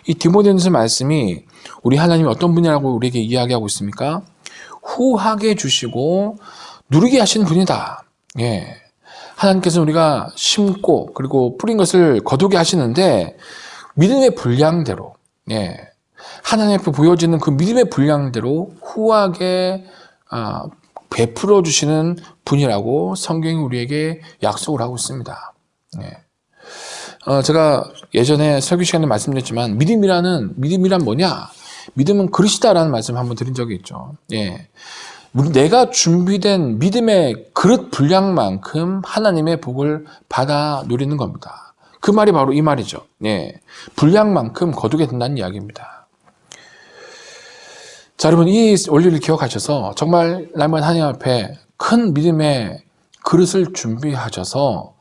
Speaker 2: 이 디모데전서 말씀이 우리 하나님이 어떤 분이라고 우리에게 이야기하고 있습니까? 후하게 주시고 누리게 하시는 분이다. 예. 하나님께서 우리가 심고 그리고 뿌린 것을 거두게 하시는데 믿음의 분량대로, 예. 하나님 앞에 보여지는 그 믿음의 분량대로 후하게 베풀어 주시는 분이라고 성경이 우리에게 약속을 하고 있습니다. 예. 제가 예전에 설교 시간에 말씀드렸지만 믿음이란 뭐냐? 믿음은 그릇이다라는 말씀 한번 드린 적이 있죠. 예. 내가 준비된 믿음의 그릇 분량만큼 하나님의 복을 받아 누리는 겁니다. 그 말이 바로 이 말이죠. 예. 분량만큼 거두게 된다는 이야기입니다. 자, 여러분, 이 원리를 기억하셔서 정말 날마다 하나님 앞에 큰 믿음의 그릇을 준비하셔서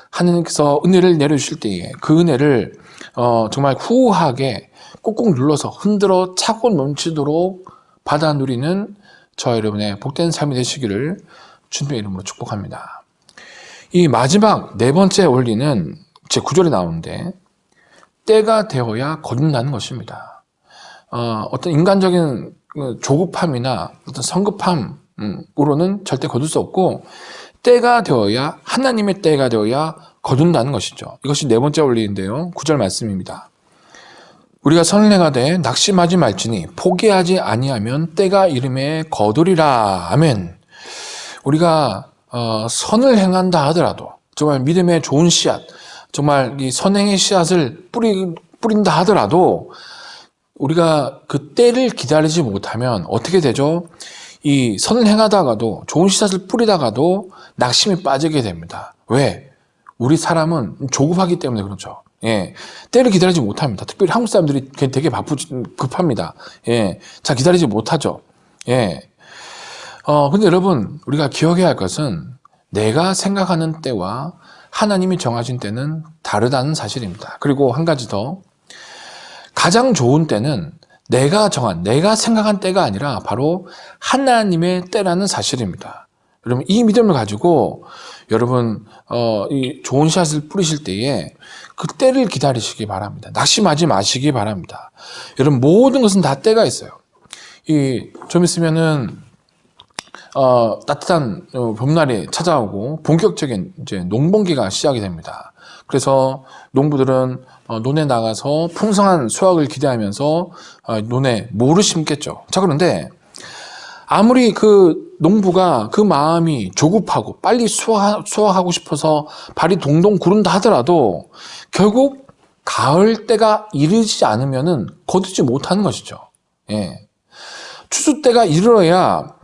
Speaker 2: 하나님께서 은혜를 내려주실 때에 그 은혜를 정말 후하게 꾹꾹 눌러서 흔들어 차고 넘치도록 받아 누리는 저 여러분의 복된 삶이 되시기를 주님의 이름으로 축복합니다. 이 마지막 네 번째 원리는 제 9절에 나오는데 때가 되어야 거둔다는 것입니다. 어떤 인간적인 조급함이나 어떤 성급함으로는 절대 거둘 수 없고 때가 되어야 하나님의 때가 되어야 거둔다는 것이죠. 이것이 네 번째 원리인데요. 9절 말씀입니다. 우리가 선을 행하되 낙심하지 말지니 포기하지 아니하면 때가 이름에 거두리라. 아멘. 우리가 선을 행한다 하더라도 정말 믿음의 좋은 씨앗, 정말 이 선행의 씨앗을 뿌린다 하더라도 우리가 그 때를 기다리지 못하면 어떻게 되죠? 이 선을 행하다가도 좋은 씨앗을 뿌리다가도 낙심에 빠지게 됩니다. 왜? 우리 사람은 조급하기 때문에 그렇죠. 예. 때를 기다리지 못합니다. 특별히 한국 사람들이 되게 급합니다. 예. 잘 기다리지 못하죠. 예. 근데 여러분, 우리가 기억해야 할 것은 내가 생각하는 때와 하나님이 정하신 때는 다르다는 사실입니다. 그리고 한 가지 더. 가장 좋은 때는 내가 생각한 때가 아니라 바로 하나님의 때라는 사실입니다. 여러분, 이 믿음을 가지고 여러분, 이 좋은 씨앗을 뿌리실 때에 그 때를 기다리시기 바랍니다. 낙심하지 마시기 바랍니다. 여러분, 모든 것은 다 때가 있어요. 좀 있으면은, 따뜻한 봄날이 찾아오고 본격적인 이제 농번기가 시작이 됩니다. 그래서 농부들은 논에 나가서 풍성한 수확을 기대하면서 논에 모를 심겠죠. 자, 그런데 아무리 그 농부가 그 마음이 조급하고 빨리 수확하고 싶어서 발이 동동 구른다 하더라도 결국 가을 때가 이르지 않으면은 거두지 못하는 것이죠. 예. 추수 때가 이르러야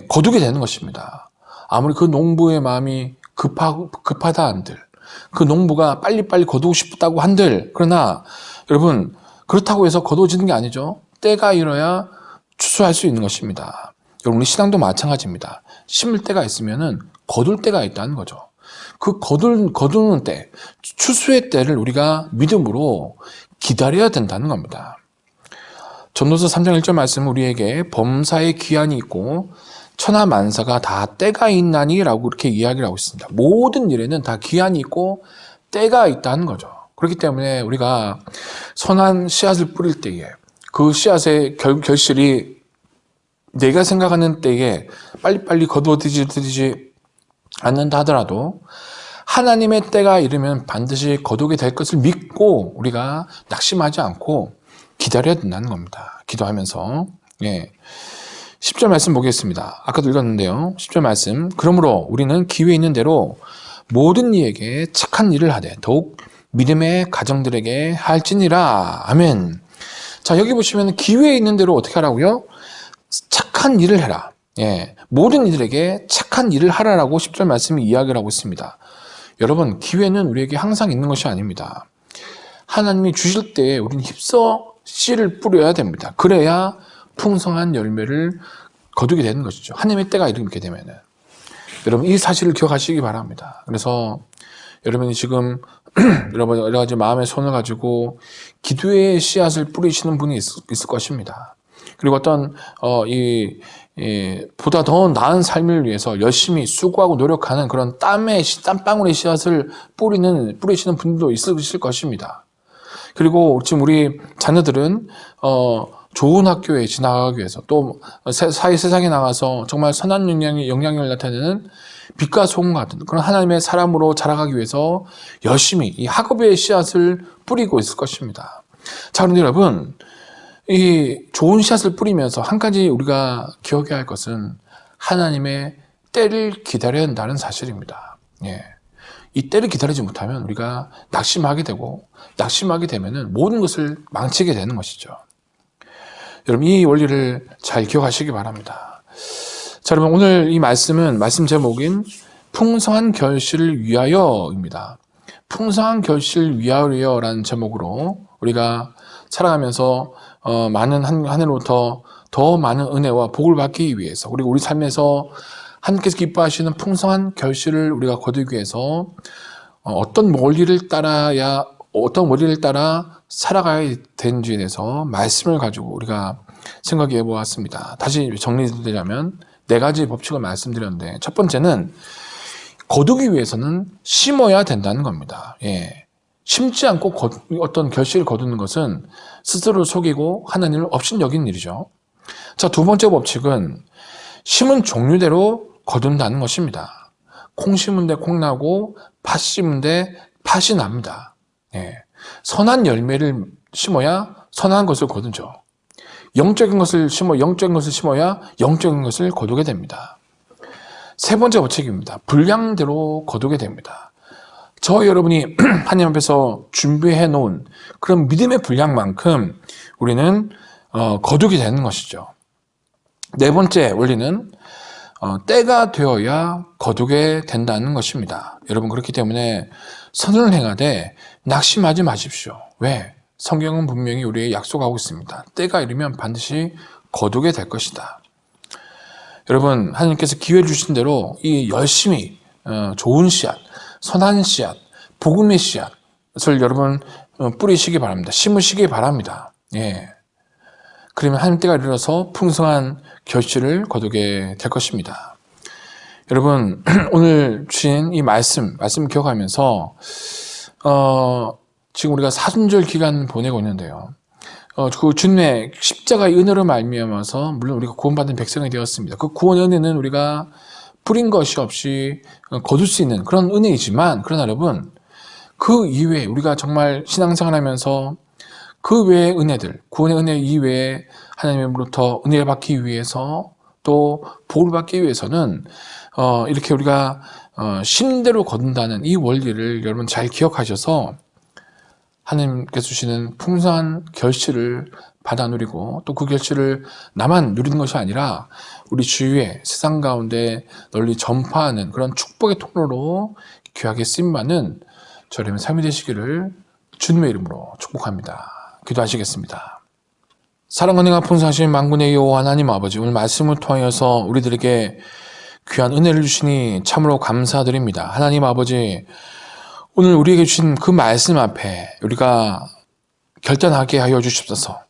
Speaker 2: 거두게 되는 것입니다. 아무리 그 농부의 마음이 급하다 한들, 그 농부가 빨리빨리 거두고 싶다고 한들, 그러나 여러분, 그렇다고 해서 거두어지는 게 아니죠. 때가 이르러야 추수할 수 있는 것입니다. 여러분, 우리 신앙도 마찬가지입니다. 심을 때가 있으면은 거둘 때가 있다는 거죠. 그 거두는 때, 추수의 때를 우리가 믿음으로 기다려야 된다는 겁니다. 전도서 3장 1절 말씀은 우리에게 범사의 기한이 있고 천하 만사가 다 때가 있나니라고 이렇게 이야기를 하고 있습니다. 모든 일에는 다 기한이 있고 때가 있다는 거죠. 그렇기 때문에 우리가 선한 씨앗을 뿌릴 때에 그 씨앗의 결실이 내가 생각하는 때에 빨리빨리 거두어지지 않는다 하더라도 하나님의 때가 이르면 반드시 거두게 될 것을 믿고 우리가 낙심하지 않고 기다려야 된다는 겁니다. 기도하면서. 10절 말씀 보겠습니다. 아까도 읽었는데요. 10절 말씀. 그러므로 우리는 기회 있는 대로 모든 이에게 착한 일을 하되 더욱 믿음의 가정들에게 할지니라. 아멘. 자, 여기 보시면 기회 있는 대로 어떻게 하라고요? 착한 일을 해라. 모든 이들에게 착한 일을 하라라고 10절 말씀이 이야기를 하고 있습니다. 여러분, 기회는 우리에게 항상 있는 것이 아닙니다. 하나님이 주실 때 우리는 힘써 씨를 뿌려야 됩니다. 그래야 풍성한 열매를 거두게 되는 것이죠. 하나님의 때가 이르게 되면은. 여러분, 이 사실을 기억하시기 바랍니다. 그래서 여러분이 지금 여러 가지 마음의 손을 가지고 기도의 씨앗을 뿌리시는 분이 있을 것입니다. 그리고 어떤 보다 더 나은 삶을 위해서 열심히 수고하고 노력하는 그런 땀방울의 씨앗을 뿌리시는 분도 있으실 것입니다. 그리고 지금 우리 자녀들은 좋은 학교에 진학하기 위해서 또 세상에 나가서 정말 선한 영향력을 나타내는 빛과 소금 같은 그런 하나님의 사람으로 자라가기 위해서 열심히 이 학업의 씨앗을 뿌리고 있을 것입니다. 자, 그런데 여러분, 이 좋은 씨앗을 뿌리면서 한 가지 우리가 기억해야 할 것은 하나님의 때를 기다려야 한다는 사실입니다. 이 때를 기다리지 못하면 우리가 낙심하게 되고 낙심하게 되면은 모든 것을 망치게 되는 것이죠. 여러분, 이 원리를 잘 기억하시기 바랍니다. 자, 여러분, 오늘 이 말씀 제목인 풍성한 결실을 위하여입니다. 풍성한 결실을 위하여라는 제목으로 우리가 살아가면서 많은 한 해로부터 더 많은 은혜와 복을 받기 위해서 그리고 우리 삶에서 하나님께서 기뻐하시는 풍성한 결실을 우리가 거두기 위해서 어떤 원리를 따라 살아가야 되는지에 대해서 말씀을 가지고 우리가 생각해 보았습니다. 다시 정리되자면 4가지 법칙을 말씀드렸는데, 첫 번째는 거두기 위해서는 심어야 된다는 겁니다. 심지 않고 어떤 결실을 거두는 것은 스스로를 속이고 하나님을 업신여긴 일이죠. 자, 2번째 법칙은 심은 종류대로 거둔다는 것입니다. 콩 심은 데 콩 나고 팥 심은 데 팥이 납니다. 선한 열매를 심어야 선한 것을 거두죠. 영적인 것을 심어야 영적인 것을 거두게 됩니다. 3번째 법칙입니다. 분량대로 거두게 됩니다. 저 여러분이 하나님 앞에서 준비해 놓은 그런 믿음의 분량만큼 우리는 거두게 되는 것이죠. 4번째 원리는 때가 되어야 거두게 된다는 것입니다. 여러분, 그렇기 때문에 선을 행하되 낙심하지 마십시오. 왜? 성경은 분명히 우리에게 약속하고 있습니다. 때가 이르면 반드시 거두게 될 것이다. 여러분, 하나님께서 기회 주신 대로 이 열심히 좋은 씨앗, 선한 씨앗, 복음의 씨앗을 여러분 뿌리시기 바랍니다. 심으시기 바랍니다. 그러면 하나님 때가 이르러서 풍성한 결실을 거두게 될 것입니다. 여러분, 오늘 주신 이 말씀 기억하면서 지금 우리가 사순절 기간 보내고 있는데요. 그 주님의 십자가의 은혜로 말미암아서 물론 우리가 구원받은 백성이 되었습니다. 그 구원의 은혜는 우리가 뿌린 것이 없이 거둘 수 있는 그런 은혜이지만, 그러나 여러분, 그 이외에 우리가 정말 신앙생활하면서 그 외의 은혜들, 구원의 은혜 이외에 하나님으로부터 은혜를 받기 위해서 또 복을 받기 위해서는 이렇게 우리가 심대로 거둔다는 이 원리를 여러분 잘 기억하셔서 하나님께서 주시는 풍성한 결실을 받아 누리고 또 그 결실을 나만 누리는 것이 아니라 우리 주위에 세상 가운데 널리 전파하는 그런 축복의 통로로 귀하게 쓰임받는 저렴의 삶이 되시기를 주님의 이름으로 축복합니다. 기도하시겠습니다. 사랑과 은혜가 풍성하신 만군의 여호와 하나님 아버지, 오늘 말씀을 통하여서 우리들에게 귀한 은혜를 주시니 참으로 감사드립니다. 하나님 아버지, 오늘 우리에게 주신 그 말씀 앞에 우리가 결단하게 하여 주십소서.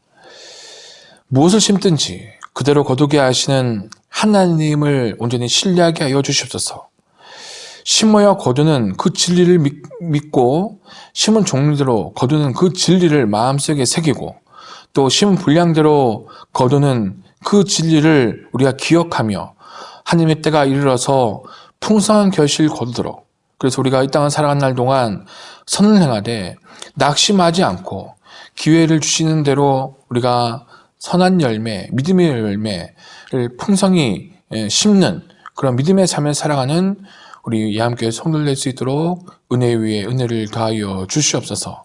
Speaker 2: 무엇을 심든지 그대로 거두게 하시는 하나님을 온전히 신뢰하게 하여 주시옵소서. 심어야 거두는 그 진리를 믿고 심은 종류대로 거두는 그 진리를 마음속에 새기고 또 심은 분량대로 거두는 그 진리를 우리가 기억하며 하나님의 때가 이르러서 풍성한 결실 거두도록, 그래서 우리가 이 땅을 살아가는 날 동안 선을 행하되 낙심하지 않고 기회를 주시는 대로 우리가 선한 열매, 믿음의 열매를 풍성히 심는 그런 믿음의 삶을 살아가는 우리 예함교회 성도들 될 수 있도록 은혜 위에 은혜를 더하여 주시옵소서.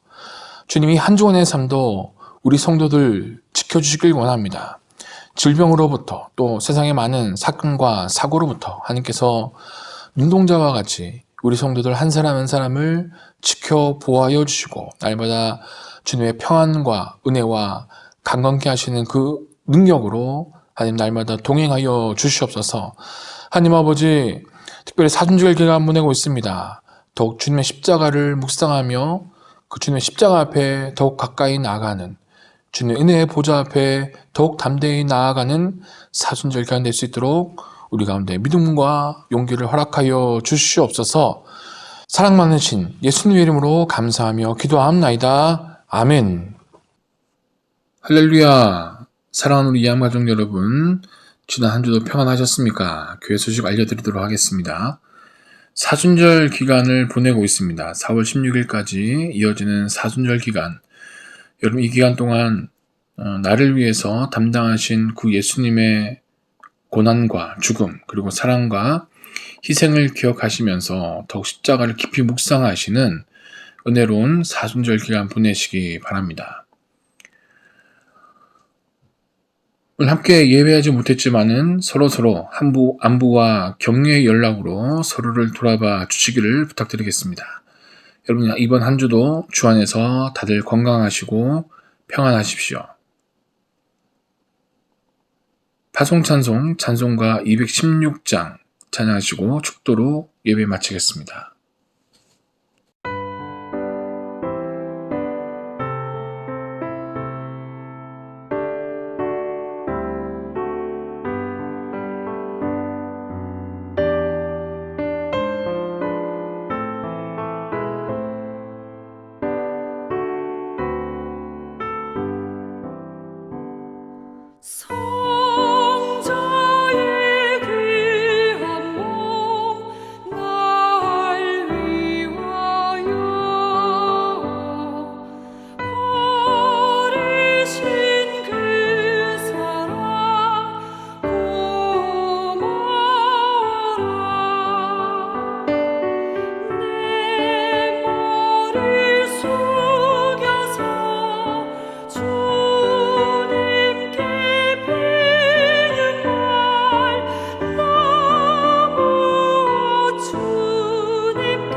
Speaker 2: 주님이 한 주간의 삶도 우리 성도들 지켜주시길 원합니다. 질병으로부터 또 세상의 많은 사건과 사고로부터 하나님께서 눈동자와 같이 우리 성도들 한 사람 한 사람을 지켜 보호하여 주시고 날마다 주님의 평안과 은혜와 강건케 하시는 그 능력으로 하나님 날마다 동행하여 주시옵소서. 하나님 아버지, 특별히 사순절 기간 보내고 있습니다. 더욱 주님의 십자가를 묵상하며 그 주님의 십자가 앞에 더욱 가까이 나아가는, 주님의 은혜의 보좌 앞에 더욱 담대히 나아가는 사순절 기간 될 수 있도록 우리 가운데 믿음과 용기를 허락하여 주시옵소서. 사랑 많으신 예수님의 이름으로 감사하며 기도하옵나이다. 아멘. 할렐루야. 사랑하는 우리 예함가족 여러분, 지난 한 주도 평안하셨습니까? 교회 소식 알려드리도록 하겠습니다. 사순절 기간을 보내고 있습니다. 4월 16일까지 이어지는 사순절 기간. 여러분, 이 기간 동안 나를 위해서 담당하신 그 예수님의 고난과 죽음, 그리고 사랑과 희생을 기억하시면서 더욱 십자가를 깊이 묵상하시는 은혜로운 사순절 기간 보내시기 바랍니다. 오늘 함께 예배하지 못했지만은 서로 안부와 격려의 연락으로 서로를 돌아봐 주시기를 부탁드리겠습니다. 여러분, 이번 한 주도 주 안에서 다들 건강하시고 평안하십시오. 파송찬송 찬송가 216장 찬양하시고 축도로 예배 마치겠습니다.
Speaker 1: 성자의 귀한 몸 날 위하여 버리신 그 사랑 고마워라. 내 머리 숙여서 주님께 비는 말 너무 주님께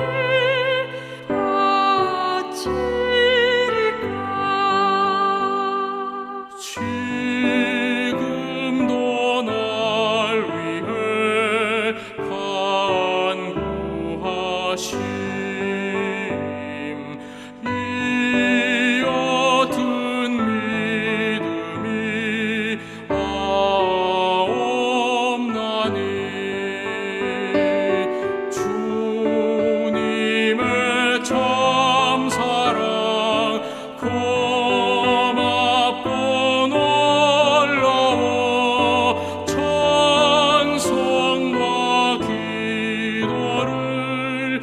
Speaker 1: 바치리까. 지금도 날 위해 간구하심 이 옅은 믿음이 아옵나니 주님의 참사랑 고맙고 놀라워 찬송과 기도를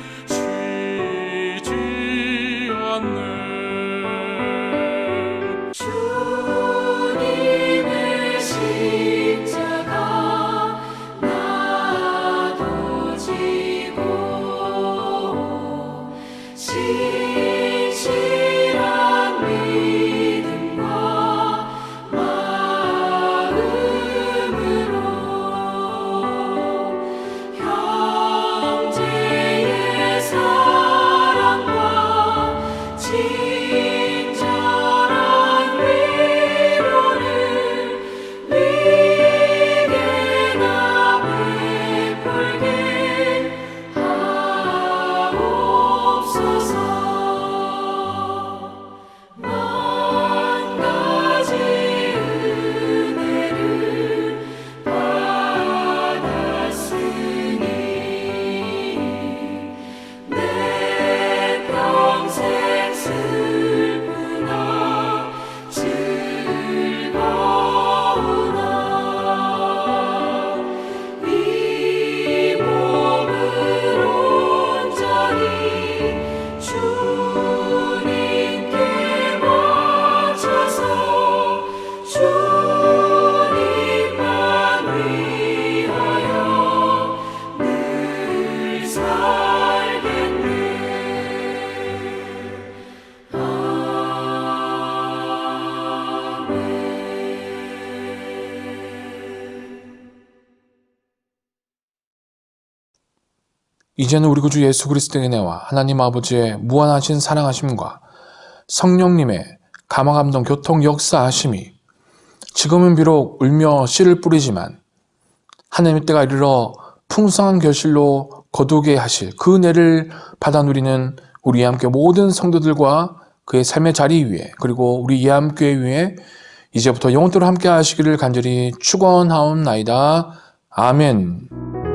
Speaker 2: 이제는 우리 구주 예수 그리스도의 은혜와 하나님 아버지의 무한하신 사랑하심과 성령님의 감화감동 교통 역사하심이 지금은 비록 울며 씨를 뿌리지만 하나님의 때가 이르러 풍성한 결실로 거두게 하실 그 은혜를 받아 누리는 우리 함께 모든 성도들과 그의 삶의 자리 위에 그리고 우리 예암교회 위에 이제부터 영원토록 함께 하시기를 간절히 축원하옵나이다. 아멘.